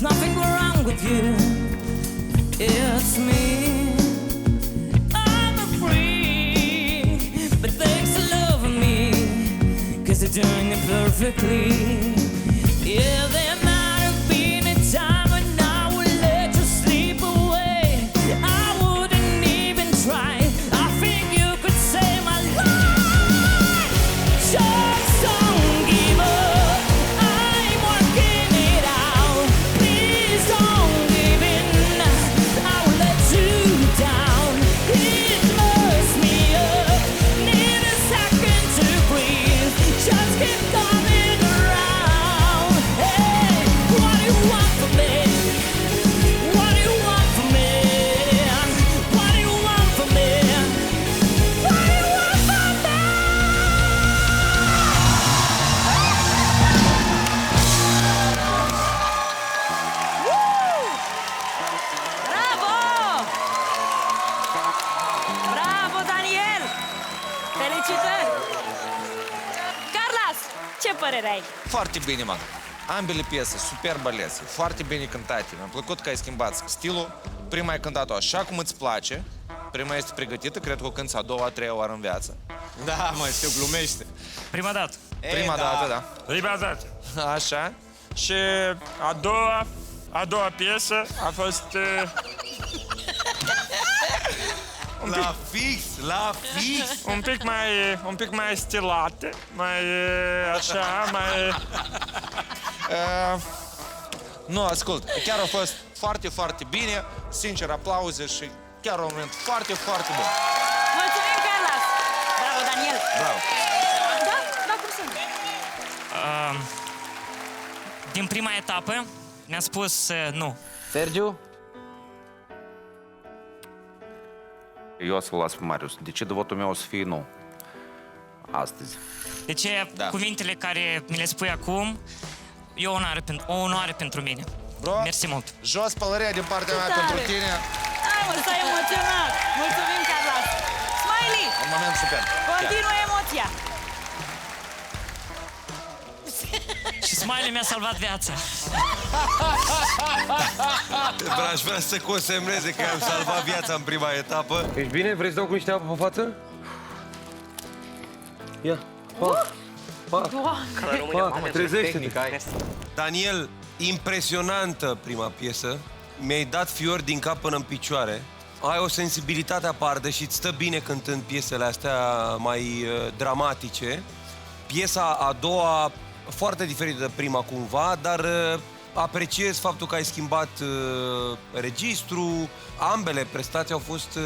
nothing wrong with you. It's me. I'm a freak, but thanks for loving me, 'cause you're doing it perfectly. Yeah, there might have been a time when I would let you sleep away. I wouldn't even try. I think you could save my life. Just don't give up. I'm working it out. Please don't give in. I will let you down. It must me up. Need a second to breathe. Just keep coming around. Hey, what do you want from me? What do you want from me? What do you want from me? What do you want from me? Bravo! Bravo, Daniel! Felicitări! Carlos, ce părere ai? Foarte bine, mă. Ambele piese, superb alese, foarte bine cântate. Mi-a plăcut că ai schimbat stilul. Prima ai cântat-o așa cum îți place. Prima este pregătită, cred că o cânti a doua, a treia oară în viață. Da, mă, știu, glumește. Prima dată. Prima dată, da. Prima dată. Așa. Și a doua piesă a fost... La fix, la fix. un pic mai stilată, mai așa, mai... Nu, ascult, chiar a fost foarte, foarte bine. Sincer, aplauze și chiar un moment foarte, foarte bun. Mulțumim, Carlos! Bravo, Daniel! Bravo. Da, cum sunt? Din prima etapă mi-a spus nu. Sergiu? Eu o să-l las pe Marius. Decide votul meu o să fie nu. Astăzi. Deci Da. cuvintele care mi le spui acum, e o onoare pentru mine. Bro, Mersi mult. jos pălăria din partea mea Tare. pentru tine. Hai, mă, s-a emoționat! Mulțumim, Carlos! Smiley! Un moment super. Continuă emoția! Și Smiley mi-a salvat viața. Aș vrea să consemneze că am salvat viața în prima etapă. Ești bine? Vrei să dau cu niște apă pe față? Ia, trezește-te. Daniel, impresionantă prima piesă. Mi-ai dat fiori din cap până în picioare. Ai o sensibilitate aparte și îți stă bine cântând piesele astea mai dramatice. Piesa a doua, foarte diferită de prima cumva, dar apreciez faptul că ai schimbat registru. Ambele prestații au fost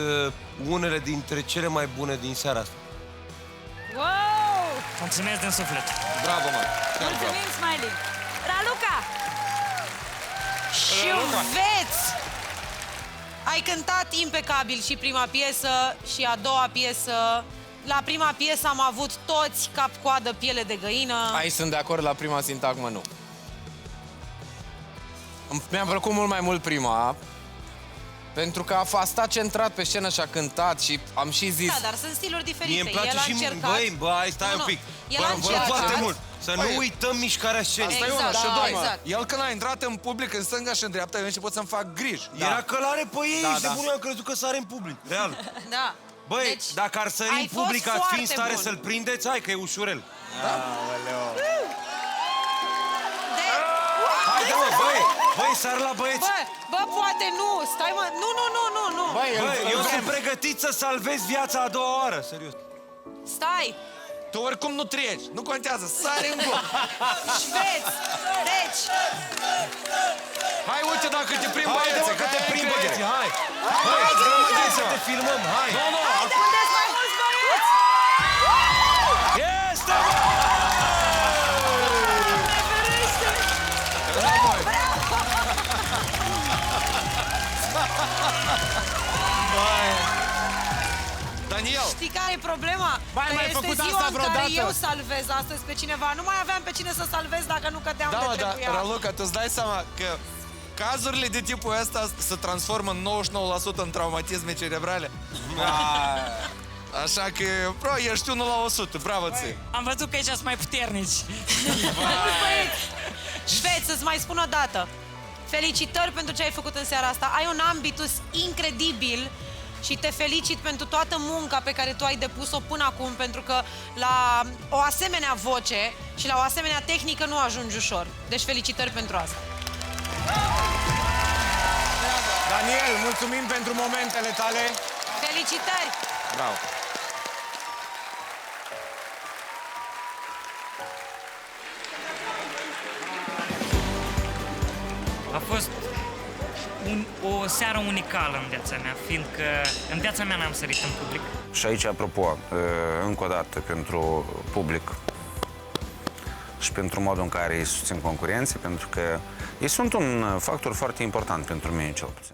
unele dintre cele mai bune din seara asta. Wow! Mulțumesc din suflet. Bravo, mă. Chiar bravo. Mulțumim, Smiley! Raluca! Șuveț! Ai cântat impecabil și prima piesă și a doua piesă. La prima piesă am avut toți cap-coadă, piele de găină. Aici sunt de acord, la prima sintagmă nu. Mi-a plăcut mult mai mult prima, pentru că a stat centrat pe scenă și a cântat și am și zis... Da, dar sunt stiluri diferite. Mie îmi place El a și... încercat... Băi, stai un pic. El a Vă rog foarte încercat... mult. Să nu uităm mișcarea scenei. Asta e una. Și doi, exact. el când a intrat în public, în stânga și în dreapta, eu început să-mi fac griji. Era călare pe ei Da, și de da. bun eu am crezut că sare în public. Real. Da. Băi, Deci, dacă ar sări ai în public, fost ați fi în foarte stare bun. să-l prindeți, hai că e ușurel. Hai, mă, băi, sar la băieți. Bă, poate nu. Stai, mă. Nu. Băi, Băi, eu sunt pregătit să salvez viața a doua oară, serios. Stai. Tu oricum nu treci, nu contează, sare în gol. Șveț. Deci, Hai, uite dacă te prind Hai, băieții, că te prind băieții, hai. Hai, Hai, să te filmăm, hai. Nu, unde-s mai mulți băieți? Este, bă! Daniel, Știi care e problema? Băi, Că mai este făcut ziua asta în care vreodată? eu salvez astăzi pe cineva. Nu mai aveam pe cine să salvez dacă nu cădeam da, de mă, trebuia. dar, Raluca, tu îți dai seama că cazurile de tipul ăsta se transformă în 99% în traumatisme cerebrale? Așa că, bro, ești 1 la 100, bravo ție! Am văzut că aici sunt mai puternici. Băieți, Șveț, să-ți mai spun o dată. Felicitări pentru ce ai făcut în seara asta. Ai un ambitus incredibil și te felicit pentru toată munca pe care tu ai depus-o până acum, pentru că la o asemenea voce și la o asemenea tehnică nu ajungi ușor. Deci felicitări pentru asta. Daniel, mulțumim pentru momentele tale. Felicitări! Bravo. A fost o seară unicală în viața mea, fiindcă în viața mea n-am sărit în public. Și aici, apropo, încă o dată, pentru public și pentru modul în care îi susțin concurenții, pentru că ei sunt un factor foarte important pentru mine, cel puțin.